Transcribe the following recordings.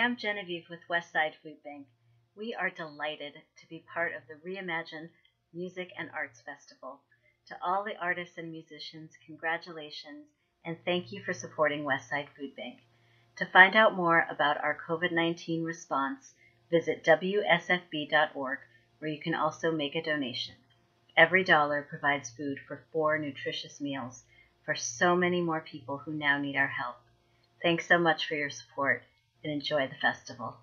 am Genevieve with Westside Food Bank. We are delighted to be part of the Reimagine Music and Arts Festival. To all the artists and musicians, congratulations, and thank you for supporting Westside Food Bank. To find out more about our COVID-19 response, visit WSFB.org, where you can also make a donation. Every dollar provides food for 4 nutritious meals for so many more people who now need our help. Thanks so much for your support, and enjoy the festival.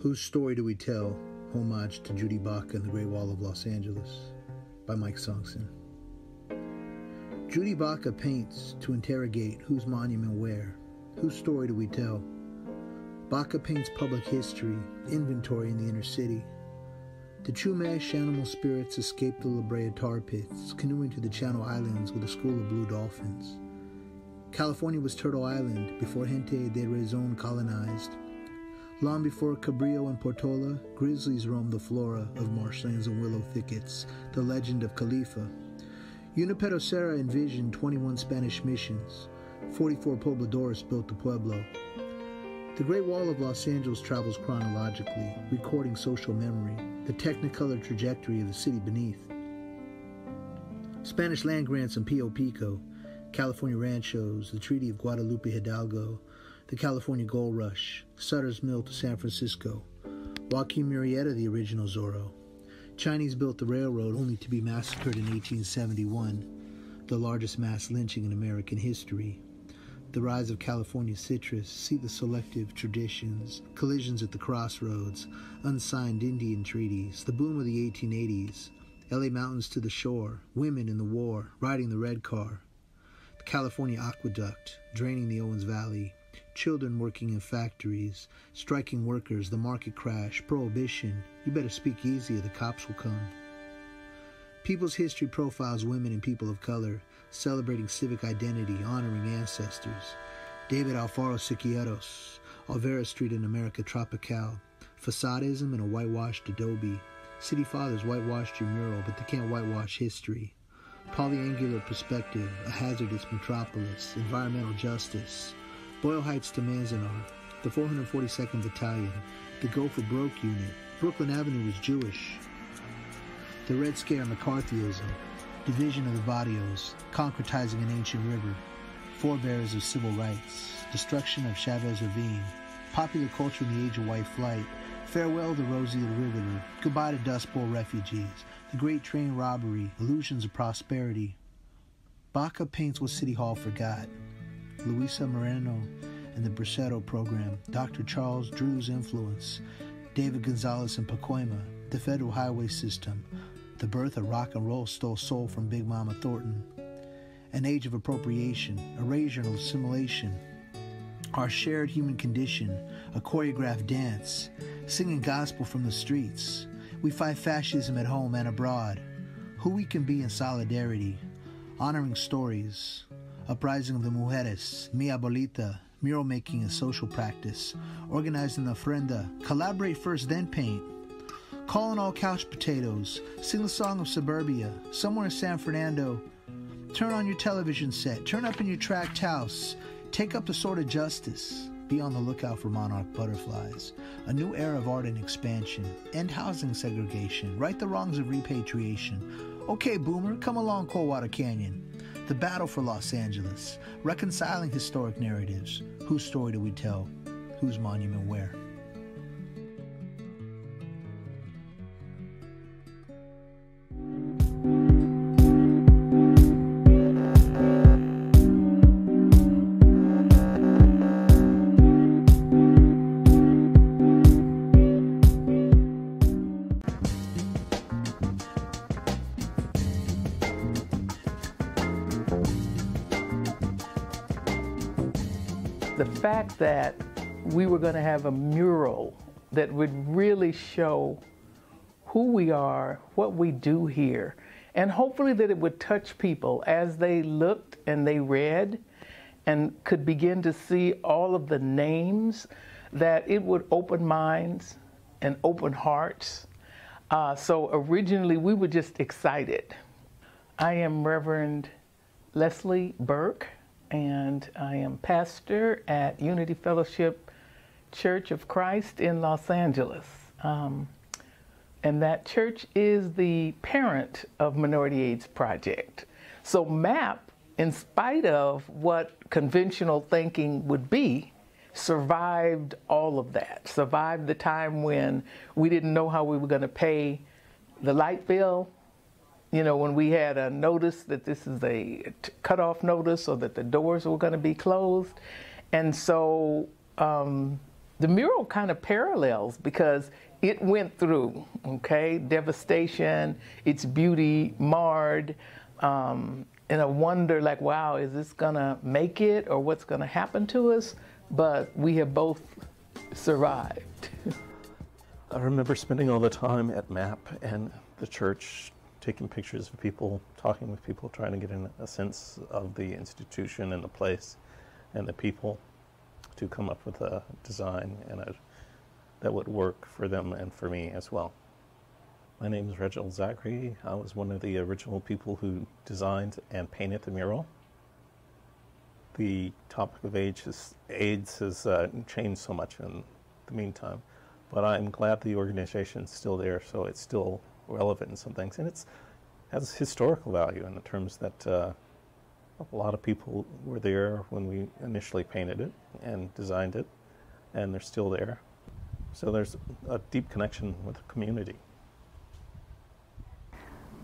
Whose Story Do We Tell? Homage to Judy Baca and the Great Wall of Los Angeles by Mike Songson. Judy Baca paints to interrogate whose monument where. Whose story do we tell? Baca paints public history, inventory in the inner city. The Chumash animal spirits escaped the La Brea tar pits, canoeing to the Channel Islands with a school of blue dolphins. California was Turtle Island before Gente de Razón colonized. Long before Cabrillo and Portola, grizzlies roamed the flora of marshlands and willow thickets, the legend of Khalifa. Junipero Serra envisioned 21 Spanish missions. 44 pobladores built the pueblo. The Great Wall of Los Angeles travels chronologically, recording social memory, the technicolor trajectory of the city beneath. Spanish land grants in Pio Pico, California ranchos, the Treaty of Guadalupe Hidalgo, the California Gold Rush, Sutter's Mill to San Francisco, Joaquin Murrieta, the original Zorro. Chinese built the railroad only to be massacred in 1871, the largest mass lynching in American history. The rise of California citrus, see the selective traditions, collisions at the crossroads, unsigned Indian treaties, the boom of the 1880s, LA mountains to the shore, women in the war, riding the red car, the California aqueduct, draining the Owens Valley, children working in factories, striking workers, the market crash, prohibition, you better speak easy or the cops will come. People's History profiles women and people of color, celebrating civic identity, honoring ancestors. David Alfaro Siqueiros, Alvera Street in America Tropical, facadism and a whitewashed adobe. City fathers whitewashed your mural, but they can't whitewash history. Polyangular perspective, a hazardous metropolis, environmental justice. Boyle Heights to Manzanar, the 442nd Battalion, the Go for Broke unit. Brooklyn Avenue was Jewish. The Red Scare, McCarthyism, division of the barrios, concretizing an ancient river, forebears of civil rights, destruction of Chavez Ravine, popular culture in the age of white flight, farewell to Rosie the Riveter, goodbye to Dust Bowl refugees, the great train robbery, illusions of prosperity. Baca paints what City Hall forgot. Luisa Moreno and the Bracero program, Dr. Charles Drew's influence, David Gonzalez and Pacoima, the federal highway system, the birth of rock and roll stole soul from Big Mama Thornton. An age of appropriation, erasure and assimilation. Our shared human condition, a choreographed dance, singing gospel from the streets. We fight fascism at home and abroad. Who we can be in solidarity. Honoring stories. Uprising of the mujeres, mi abuelita, mural making and social practice. Organizing the ofrenda. Collaborate first, then paint. Calling all couch potatoes, sing the song of suburbia, somewhere in San Fernando. Turn on your television set, turn up in your tract house, take up the sword of justice. Be on the lookout for monarch butterflies. A new era of art and expansion. End housing segregation. Right the wrongs of repatriation. Okay, boomer, come along Coldwater Canyon. The battle for Los Angeles. Reconciling historic narratives. Whose story do we tell? Whose monument where? The fact that we were going to have a mural that would really show who we are, what we do here, and hopefully that it would touch people as they looked and they read and could begin to see all of the names, that it would open minds and open hearts. So originally we were just excited. I am Reverend Leslie Burke, and I am pastor at Unity Fellowship Church of Christ in Los Angeles. And that church is the parent of Minority AIDS Project. So MAP, in spite of what conventional thinking would be, survived all of that, survived the time when we didn't know how we were going to pay the light bill. You know, when we had a notice that this is a cutoff notice or that the doors were going to be closed. And so the mural kind of parallels because it went through, okay, devastation, its beauty marred, and a wonder like, wow, is this going to make it or what's going to happen to us? But we have both survived. I remember spending all the time at MAP and the church, taking pictures of people, talking with people, trying to get a sense of the institution and the place and the people to come up with a design and that would work for them and for me as well. My name is Reginald Zachary. I was one of the original people who designed and painted the mural. The topic of AIDS has changed so much in the meantime, but I'm glad the organization's still there, so it's still relevant in some things, and it has historical value in the terms that a lot of people were there when we initially painted it and designed it, and they're still there. So there's a deep connection with the community.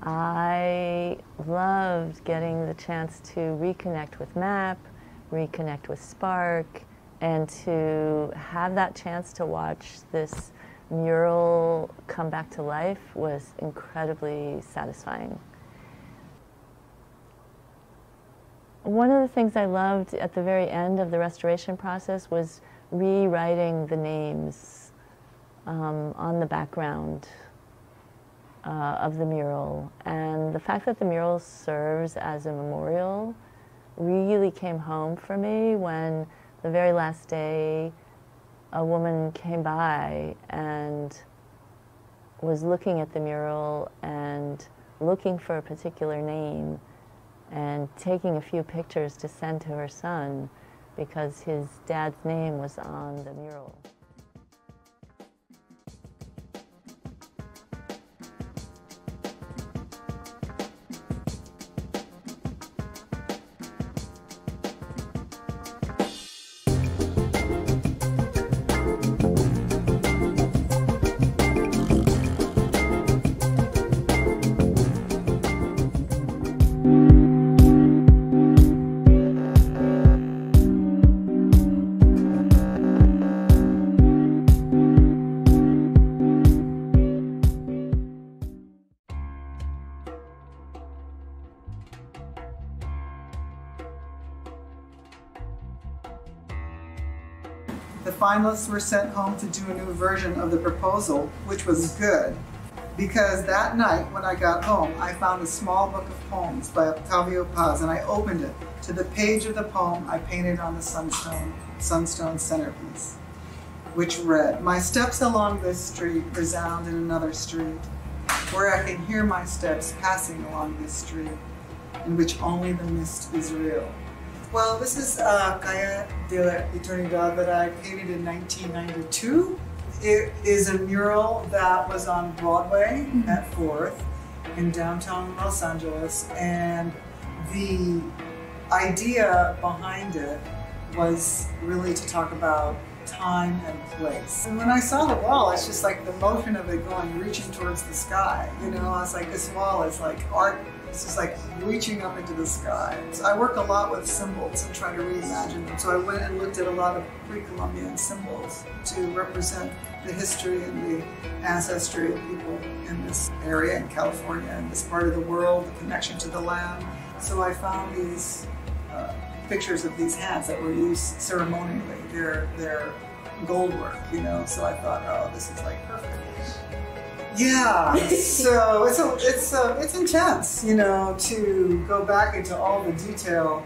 I loved getting the chance to reconnect with MAP, reconnect with Spark, and to have that chance to watch this mural come back to life was incredibly satisfying. One of the things I loved at the very end of the restoration process was rewriting the names on the background of the mural. And the fact that the mural serves as a memorial really came home for me when the very last day a woman came by and was looking at the mural and looking for a particular name and taking a few pictures to send to her son because his dad's name was on the mural. The finalists were sent home to do a new version of the proposal, which was good, because that night when I got home, I found a small book of poems by Octavio Paz, and I opened it to the page of the poem I painted on the sunstone centerpiece, which read, "My steps along this street resound in another street, where I can hear my steps passing along this street, in which only the mist is real." Well, this is Calle de la Eternidad that I painted in 1992. It is a mural that was on Broadway at 4th in downtown Los Angeles, and the idea behind it was really to talk about time and place. And when I saw the wall, it's just like the motion of it going, reaching towards the sky. You know, I was like, this wall is like art. It's just like reaching up into the sky. So I work a lot with symbols and try to reimagine them. So I went and looked at a lot of pre-Columbian symbols to represent the history and the ancestry of people in this area in California and this part of the world, the connection to the land. So I found these pictures of these hands that were used ceremonially. They're gold work, you know. So I thought, oh, this is like perfect. Yeah, so it's intense, you know, to go back into all the detail.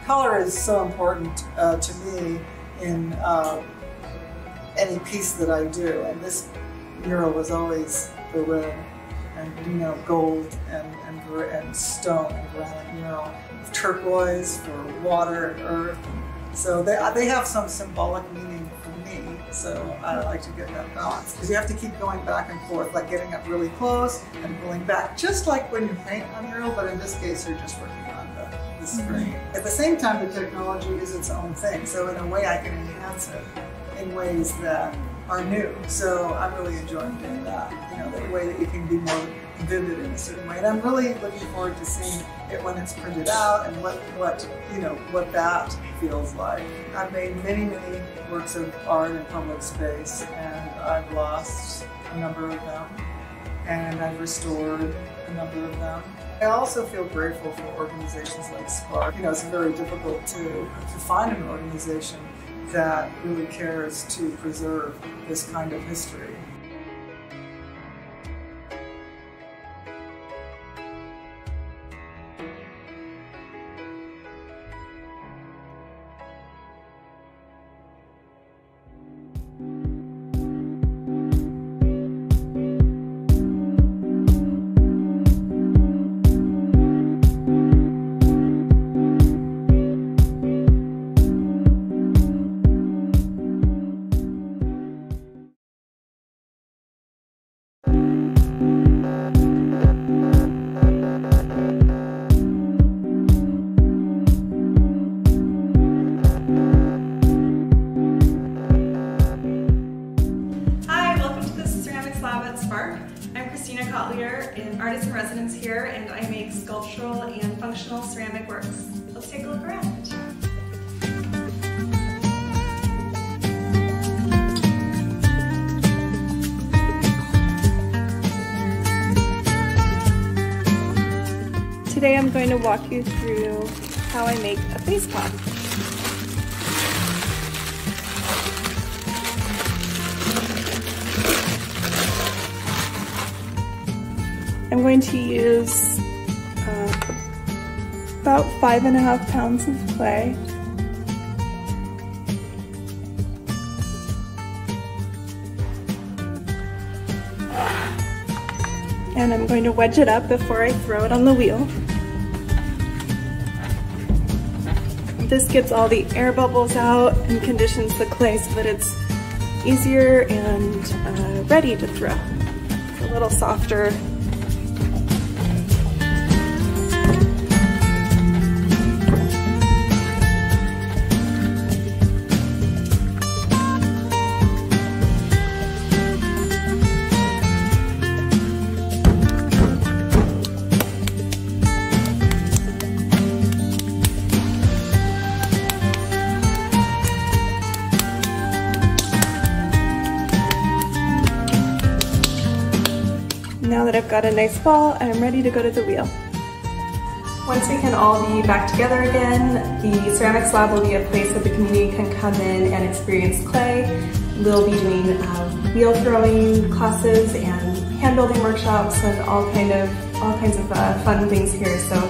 Color is so important to me in any piece that I do, and this mural was always the red and, you know, gold and stone and granite mural, turquoise for water and earth. So they have some symbolic meaning for me, so I like to get that balance. Because you have to keep going back and forth, like getting up really close and pulling back, just like when you paint a mural, but in this case you're just working on the screen. At the same time, the technology is its own thing, so in a way I can enhance it in ways that are new. So I'm really enjoying doing that, you know, the way that you can be more vivid in a certain way. And I'm really looking forward to seeing it when it's printed out and what that feels like. I've made many works of art in public space, and I've lost a number of them, and I've restored a number of them. I also feel grateful for organizations like Spark. You know, it's very difficult to find an organization that really cares to preserve this kind of history. An artist in residence here, and I make sculptural and functional ceramic works. Let's take a look around. Today I'm going to walk you through how I make a face pop. I'm going to use about 5.5 pounds of clay. And I'm going to wedge it up before I throw it on the wheel. This gets all the air bubbles out and conditions the clay so that it's easier and ready to throw. It's a little softer. Now that I've got a nice ball, I'm ready to go to the wheel. Once we can all be back together again, the ceramics lab will be a place that the community can come in and experience clay. We'll be doing wheel throwing classes and hand building workshops and all kinds of fun things here. So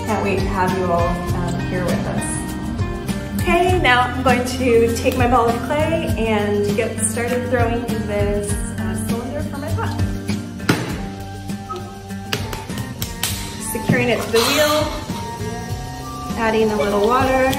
can't wait to have you all here with us. Okay, now I'm going to take my ball of clay and get started throwing this cylinder for my pot. Securing it to the wheel, adding a little water.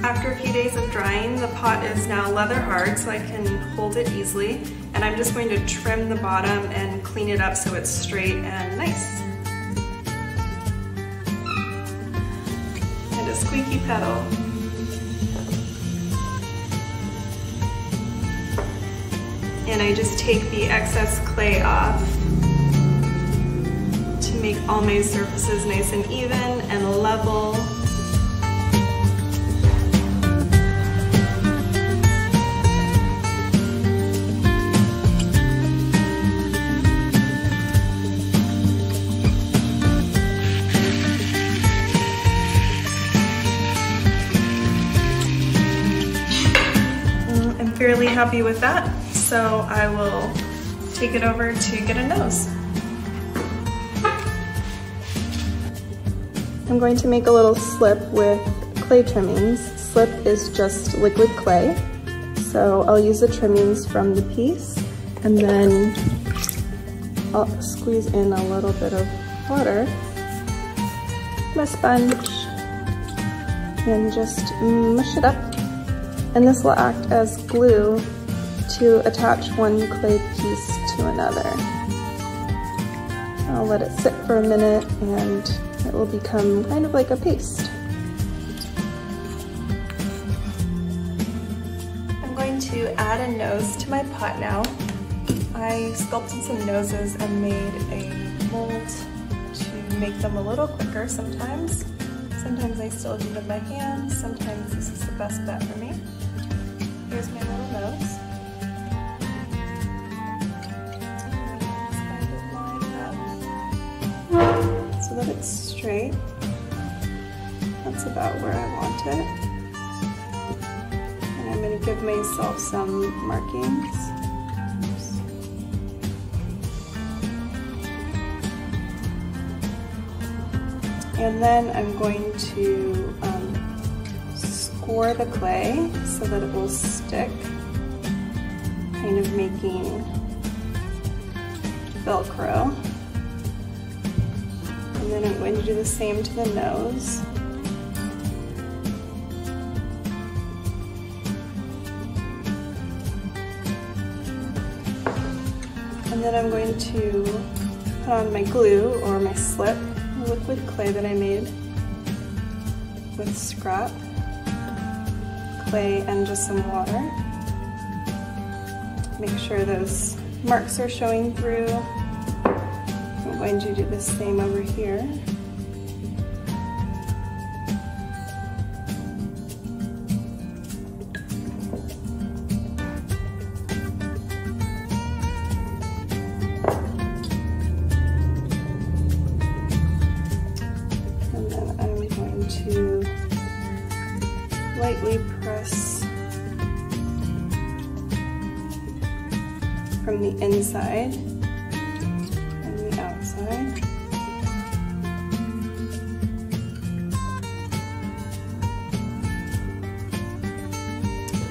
After a few days of drying, the pot is now leather hard so I can hold it easily, and I'm just going to trim the bottom and clean it up so it's straight and nice. And a squeaky pedal. And I just take the excess clay off to make all my surfaces nice and even and level. happy with that, so I will take it over to get a nose. I'm going to make a little slip with clay trimmings. Slip is just liquid clay, so I'll use the trimmings from the piece, and then I'll squeeze in a little bit of water, my sponge, and just mush it up. And this will act as glue to attach one clay piece to another. I'll let it sit for a minute and it will become kind of like a paste. I'm going to add a nose to my pot now. I sculpted some noses and made a mold to make them a little quicker sometimes. Sometimes I still do with my hands, sometimes this is the best bet for me. Here's my little nose. Kind of line up so that it's straight. That's about where I want it. And I'm going to give myself some markings. And then I'm going to score the clay so that it will stick, kind of making Velcro. And then I'm going to do the same to the nose. And then I'm going to put on my glue or my slip, liquid clay that I made with scrap, clay, and just some water. Make sure those marks are showing through. I'm going to do the same over here. To lightly press from the inside and the outside.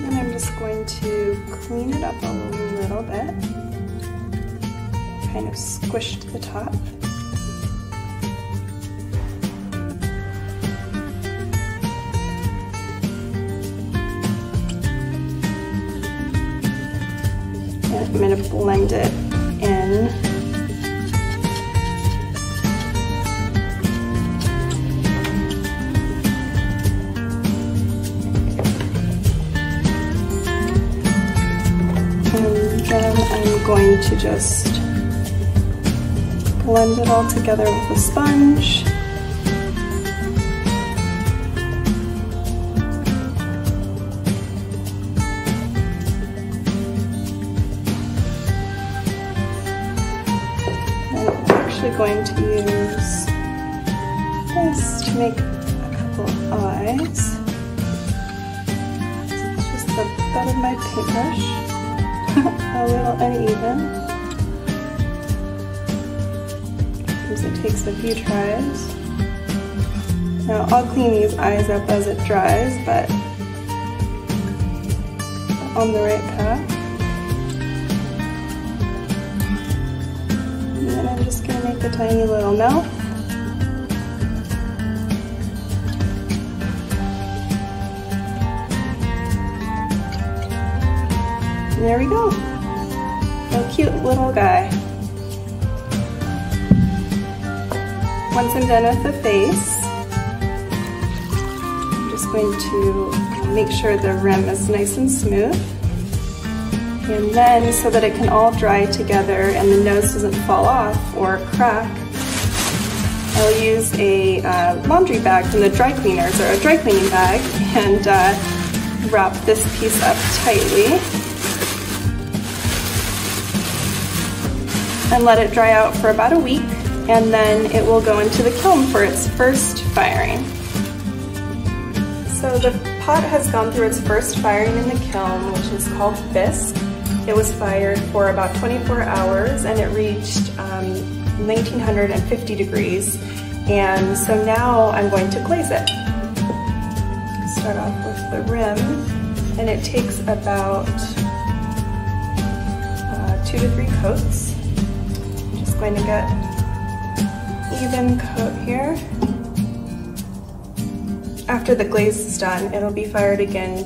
And I'm just going to clean it up a little bit, kind of squish to the top. I'm going to blend it in. And then I'm going to just blend it all together with a sponge. Going to use this to make a couple of eyes. It's just the butt of my paintbrush, a little uneven. Sometimes it takes a few tries. Now I'll clean these eyes up as it dries, but on the right path. I'm just going to make a tiny little mouth. And there we go. A cute little guy. Once I'm done with the face, I'm just going to make sure the rim is nice and smooth. And then, so that it can all dry together and the nose doesn't fall off or crack, I'll use a laundry bag from the dry cleaners, or a dry cleaning bag, and wrap this piece up tightly and let it dry out for about a week, and then it will go into the kiln for its first firing. So So the pot has gone through its first firing in the kiln, which is called bisque. It was fired for about 24 hours and it reached 1950 degrees. And so now I'm going to glaze it. Start off with the rim, and it takes about 2 to 3 coats. I'm just going to get even coat here. After the glaze is done, it'll be fired again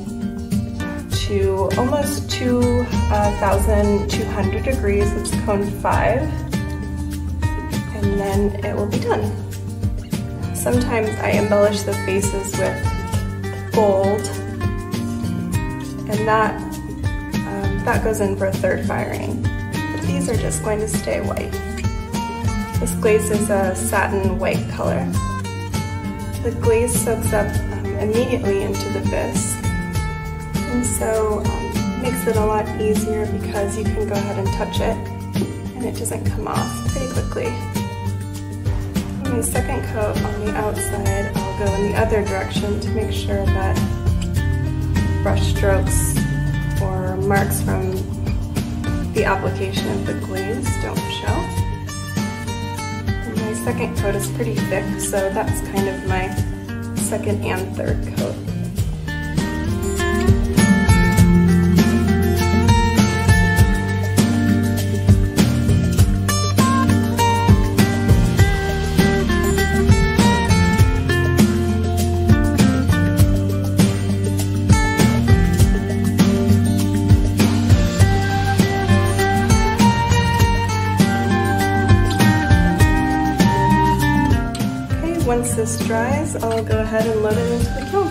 to almost 2,200 degrees. It's cone 5, and then it will be done. Sometimes I embellish the faces with gold, and that goes in for a 3rd firing. But these are just going to stay white. This glaze is a satin white color. The glaze soaks up immediately into the bisque, and so makes it a lot easier because you can go ahead and touch it and it doesn't come off pretty quickly. On the second coat on the outside, I'll go in the other direction to make sure that brush strokes or marks from the application of the glaze don't show. And my second coat is pretty thick, so that's kind of my 2nd and 3rd coat. Once this dries, I'll go ahead and load it into the kiln.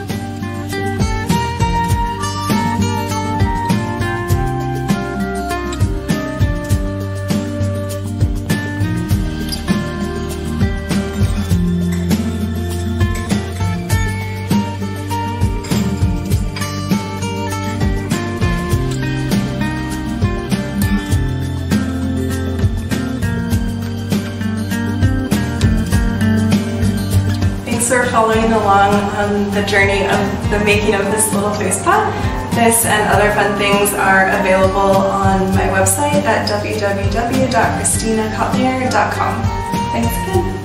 For following along on the journey of the making of this little face pot. This and other fun things are available on my website at www.christinacotlier.com. Thanks again.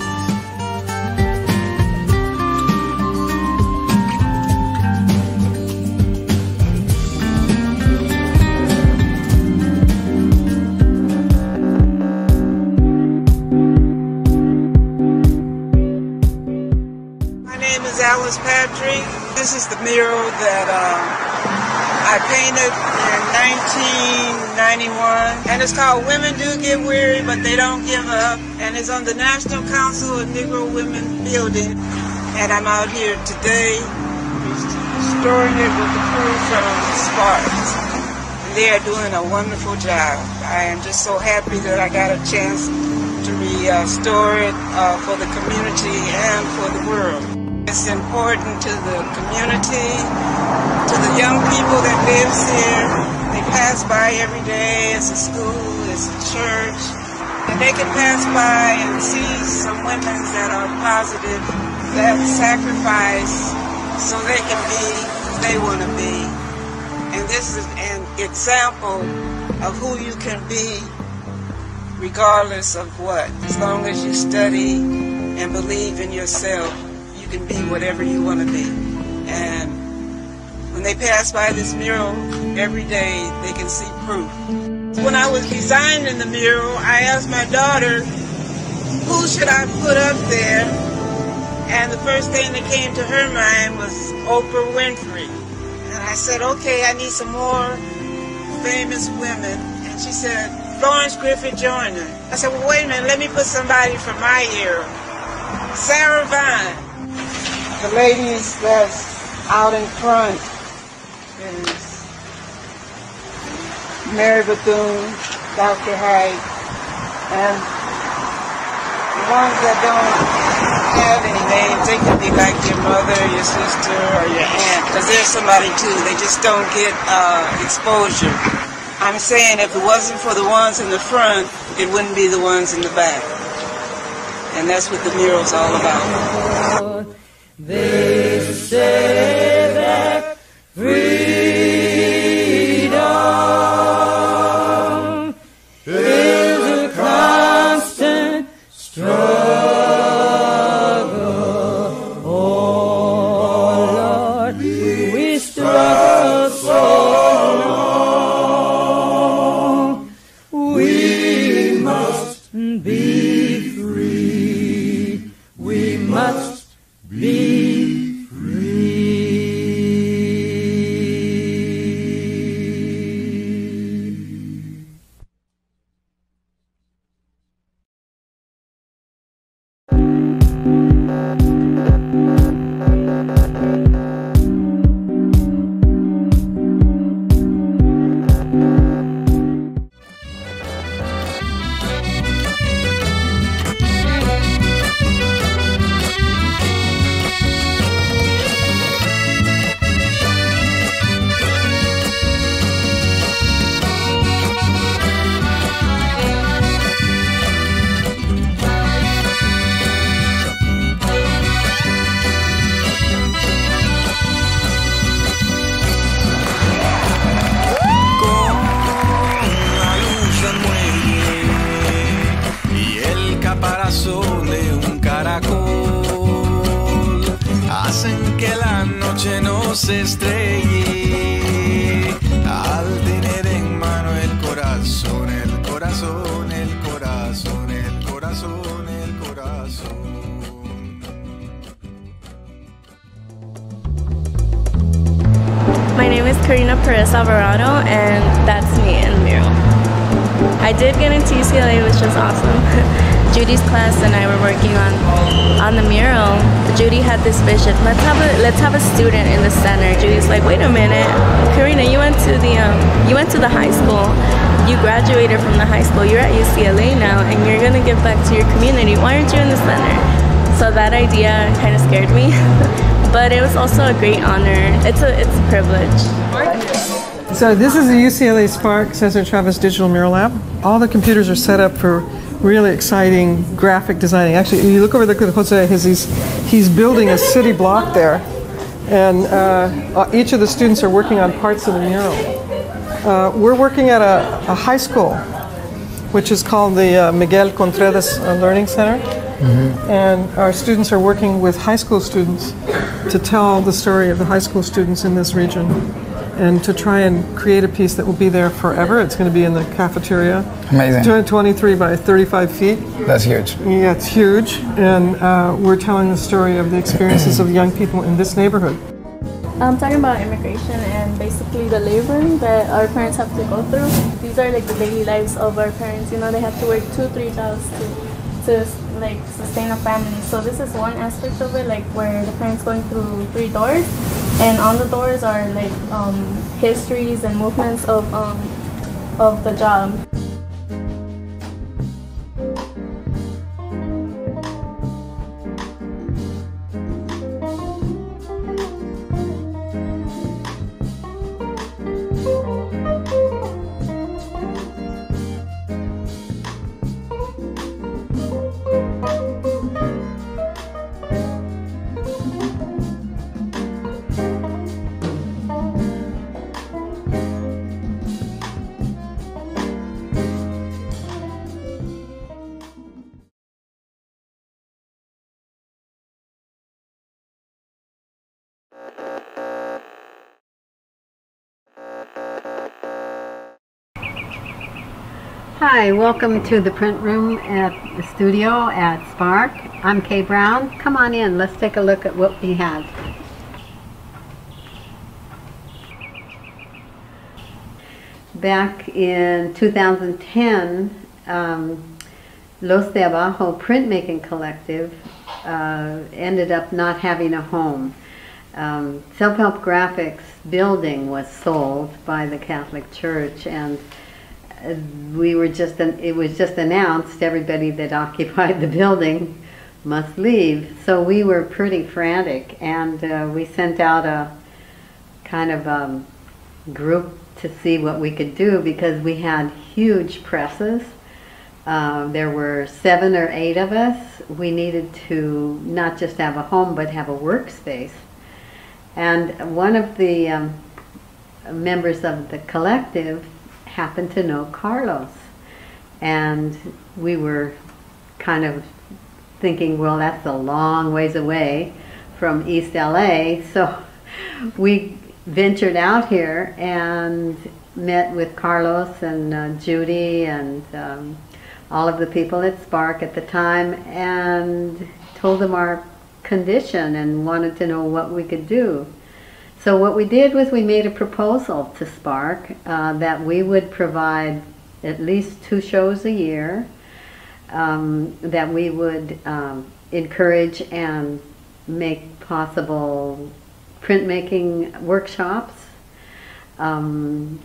Alice Patrick. This is the mural that I painted in 1991, and it's called Women Do Get Weary, But They Don't Give Up, and it's on the National Council of Negro Women building, and I'm out here today restoring it with the crew from Spartans. They are doing a wonderful job. I am just so happy that I got a chance to restore it for the community and for the world. It's important to the community, to the young people that lives here. They pass by every day. It's a school, it's a church, and they can pass by and see some women that are positive, that sacrifice so they can be who they want to be. And this is an example of who you can be regardless of what. As long as you study and believe in yourself, you can be whatever you want to be. And when they pass by this mural every day, they can see proof. When I was designing the mural, I asked my daughter, who should I put up there? And the first thing that came to her mind was Oprah Winfrey. And I said, okay, I need some more famous women. And she said, Florence Griffith Joyner. I said, well, wait a minute, let me put somebody from my era. Sarah Vine. The ladies that's out in front is Mary Bethune, Dr. Hyde, and the ones that don't have any names, they can be like your mother, your sister, or your aunt, because there's somebody too, they just don't get exposure. I'm saying if it wasn't for the ones in the front, it wouldn't be the ones in the back. And that's what the mural's all about. They say caparazón de un caracol hacen que la noche no se estrelle al tener en mano el corazón, el corazón, el corazón, el corazón, el corazón. My name is Karina Perez Alvarado, and that's me in the mural. I did get into UCLA, which was awesome. Judy's class and I were working on the mural. Judy had this vision. Let's have a student in the center. Judy's like, wait a minute, Karina, you went to the high school. You graduated from the high school. You're at UCLA now, and you're gonna give back to your community. Why aren't you in the center? So that idea kind of scared me, but it was also a great honor. It's a privilege. So this is the UCLA Spark Cesar Chavez Digital Mural Lab. All the computers are set up for really exciting graphic designing. Actually, you look over there at Jose, he's building a city block there, and each of the students are working on parts of the mural. We're working at a high school, which is called the Miguel Contreras Learning Center. Mm-hmm. And our students are working with high school students to tell the story of the high school students in this region and to try and create a piece that will be there forever. It's going to be in the cafeteria. Amazing. 223 by 35 feet. That's huge. Yeah, it's huge. And we're telling the story of the experiences of young people in this neighborhood. I'm talking about immigration and basically the labor that our parents have to go through. These are like the daily lives of our parents. You know, they have to work 2-3 jobs to like sustain a family. So this is one aspect of it, like where the parents going through 3 doors, and on the doors are like histories and movements of the job. Hi, welcome to the print room at the studio at Spark. I'm Kay Brown. Come on in, let's take a look at what we have. Back in 2010, Los de Abajo Printmaking Collective ended up not having a home. Self-Help Graphics building was sold by the Catholic Church, and it was just announced everybody that occupied the building must leave. So we were pretty frantic, and we sent out a kind of group to see what we could do, because we had huge presses. There were 7 or 8 of us. We needed to not just have a home, but have a workspace. And one of the members of the collective happened to know Carlos, and we were kind of thinking, well, that's a long ways away from East LA, so we ventured out here and met with Carlos and Judy and all of the people at Spark at the time, and told them our condition and wanted to know what we could do. So what we did was we made a proposal to Spark that we would provide at least 2 shows a year, that we would encourage and make possible printmaking workshops, and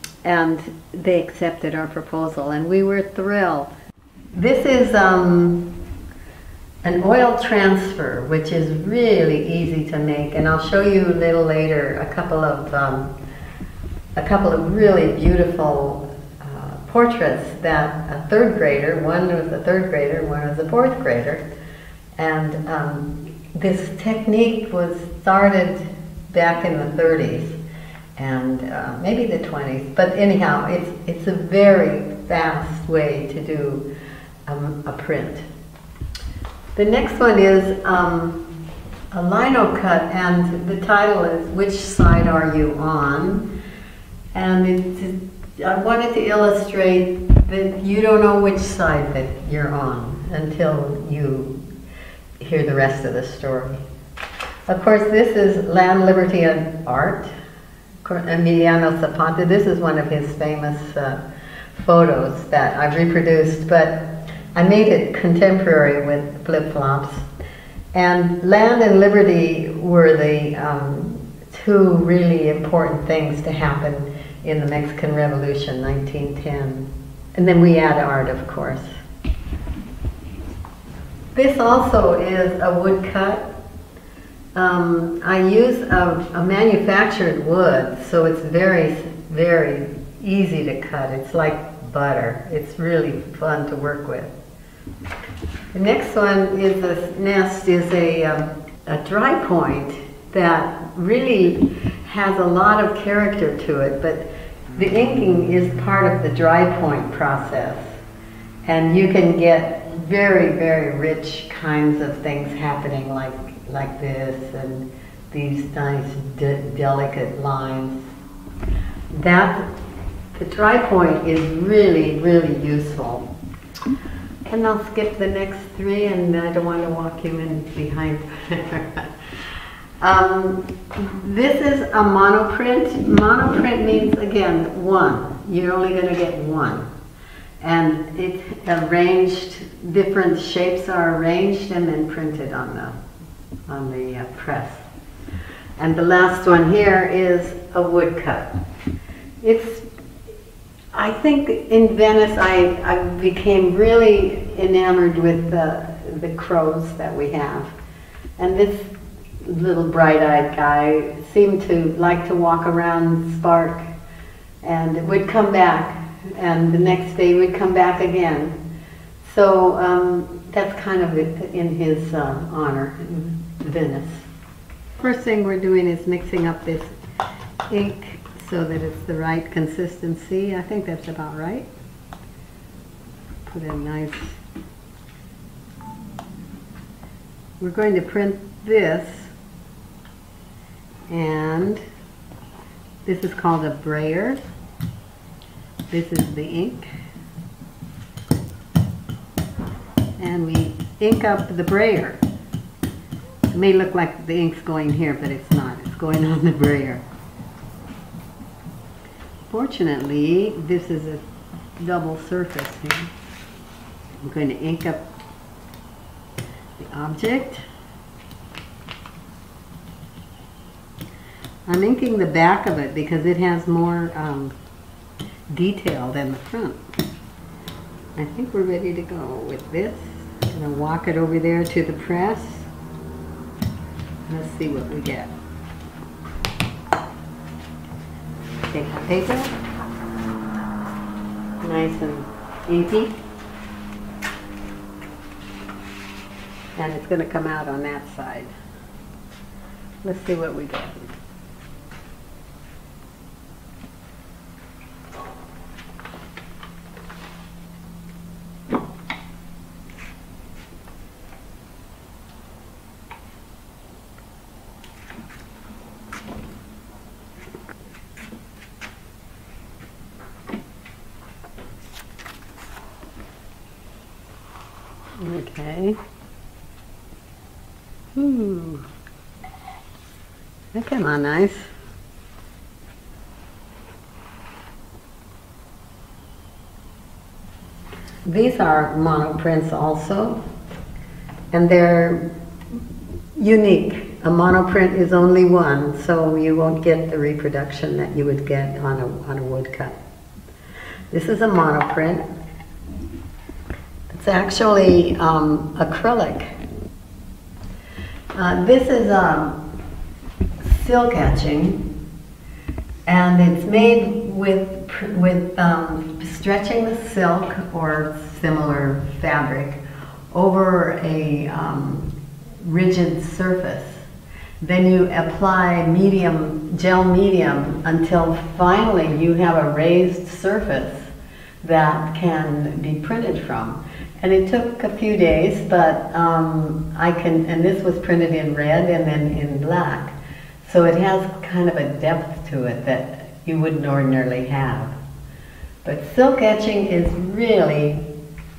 they accepted our proposal, and we were thrilled. This is an oil transfer, which is really easy to make, and I'll show you a little later a couple of really beautiful portraits that a 3rd grader, one was a 3rd grader, one was a 4th grader, and this technique was started back in the 30s and maybe the 20s, but anyhow, it's a very fast way to do a print. The next one is a lino cut, and the title is "Which Side Are You On?" And I wanted to illustrate that you don't know which side that you're on until you hear the rest of the story. Of course, this is Land, Liberty, and Art, Emiliano Zapata. This is one of his famous photos that I've reproduced, but I made it contemporary with flip-flops. And Land and Liberty were the two really important things to happen in the Mexican Revolution, 1910. And then we add art, of course. This also is a woodcut. I use a manufactured wood, so it's very, very easy to cut. It's like butter. It's really fun to work with. The next one is this nest is a dry point that really has a lot of character to it, but the inking is part of the dry point process. And you can get very, very rich kinds of things happening like this and these nice delicate lines. The dry point is really, really useful. And I'll skip the next three, and I don't want to walk you in behind. This is a monoprint. Monoprint means, again, one. You're only going to get one. And it's arranged, different shapes are arranged and then printed on the press. And the last one here is a woodcut. I think in Venice I became really enamored with the crows that we have. And this little bright-eyed guy seemed to like to walk around Spark, and it would come back, and the next day would come back again. So that's kind of in his honor in Venice. First thing we're doing is mixing up this ink so that it's the right consistency. I think that's about right. Put a nice... We're going to print this, and this is called a brayer. This is the ink. And we ink up the brayer. It may look like the ink's going here, but it's not. It's going on the brayer. Fortunately, this is a double surface here. I'm going to ink up the object. I'm inking the back of it because it has more detail than the front. I think we're ready to go with this. I'm going to walk it over there to the press. Let's see what we get. Take the paper, nice and inky, and it's going to come out on that side. Let's see what we get. Okay. Ooh. That came out nice. These are monoprints also, and they're unique. A monoprint is only one, so you won't get the reproduction that you would get on a woodcut. This is a monoprint. It's actually acrylic. This is silk etching, and it's made with stretching the silk or similar fabric over a rigid surface. Then you apply gel medium until finally you have a raised surface that can be printed from. And it took a few days, but and this was printed in red and then in black. So it has kind of a depth to it that you wouldn't ordinarily have. But silk etching is really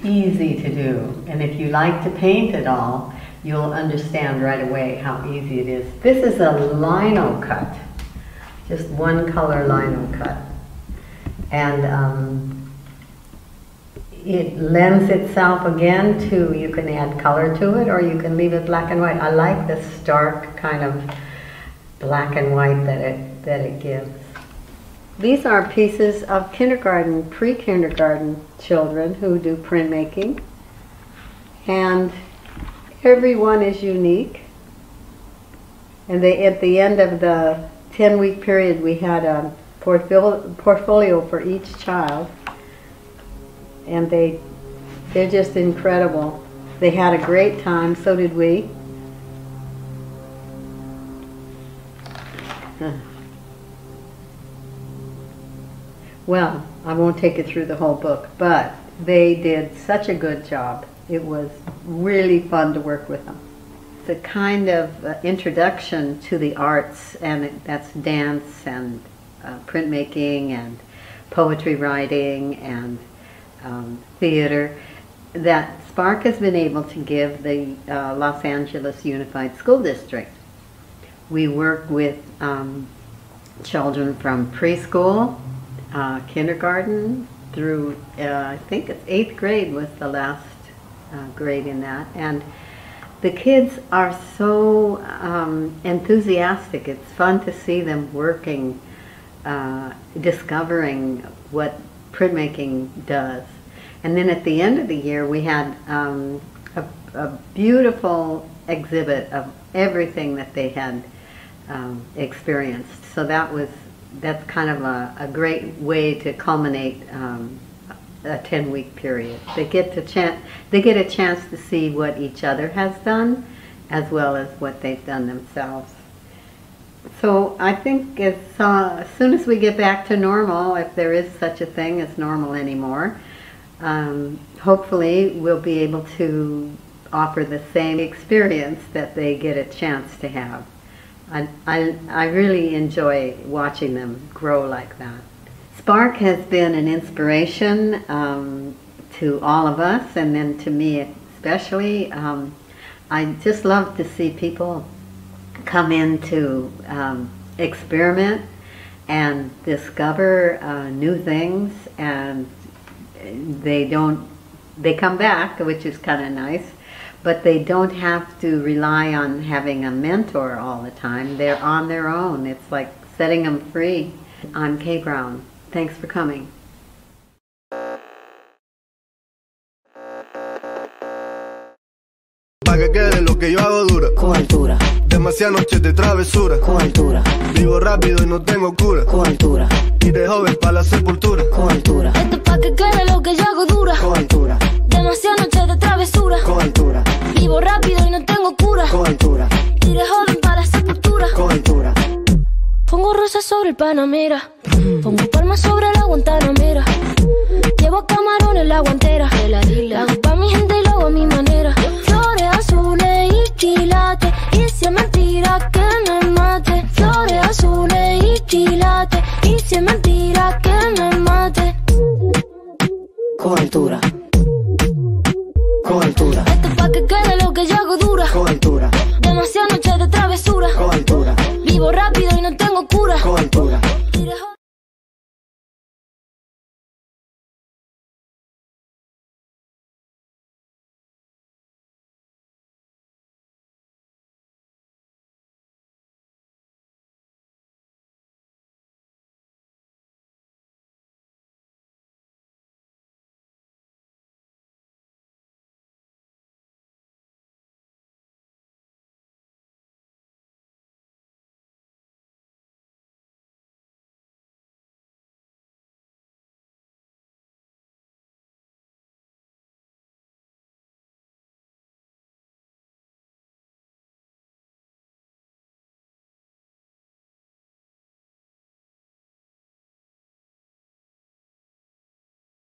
easy to do. And if you like to paint at all, you'll understand right away how easy it is. This is a lino cut, just one color lino cut. And it lends itself again to, you can add color to it or you can leave it black and white. I like the stark kind of black and white that it gives. These are pieces of kindergarten, pre-kindergarten children who do printmaking. And everyone is unique. And at the end of the 10-week period, we had a portfolio for each child. And they're just incredible. They had a great time, so did we. Well, I won't take you through the whole book, but they did such a good job. It was really fun to work with them. It's a kind of introduction to the arts, and that's dance and printmaking and poetry writing and theater, that Spark has been able to give the Los Angeles Unified School District. We work with children from preschool, kindergarten, through, I think it's 8th grade was the last grade in that. And the kids are so enthusiastic. It's fun to see them working, discovering what printmaking does. And then at the end of the year we had a beautiful exhibit of everything that they had experienced. So that's kind of a great way to culminate a 10-week period. They get a chance to see what each other has done as well as what they've done themselves. So I think as soon as we get back to normal, if there is such a thing as normal anymore, hopefully we'll be able to offer the same experience that they get a chance to have. I really enjoy watching them grow like that. Spark has been an inspiration to all of us, and then to me especially. I just love to see people come in to experiment and discover new things, and they come back, which is kind of nice, but they don't have to rely on having a mentor all the time. They're on their own. It's like setting them free. I'm Kay Brown. Thanks for coming. Pa' que quede lo que yo hago dura. Con altura. Demasiadas noches de travesura. Con altura. Vivo rápido y no tengo cura. Con altura. Y de joven pa' la sepultura. Con altura. Esto es pa' que quede lo que yo hago dura. Con altura. Demasiadas noches de travesura. Con altura. Vivo rápido y no tengo cura. Con altura. Y de joven pa' la sepultura. Con altura. Pongo rosas sobre el Panamera. Pongo palmas sobre la Guantanamera. Llevo camarones la guantera. La hago pa' mi gente y lo hago a mi manera. Flores azules y quilates. Y si es mentira que me mate. Flores azules y quilates. Y si es mentira que me mate. Con altura. Con altura. Esto es pa' que quede lo que yo hago dura. Con altura. Demasiado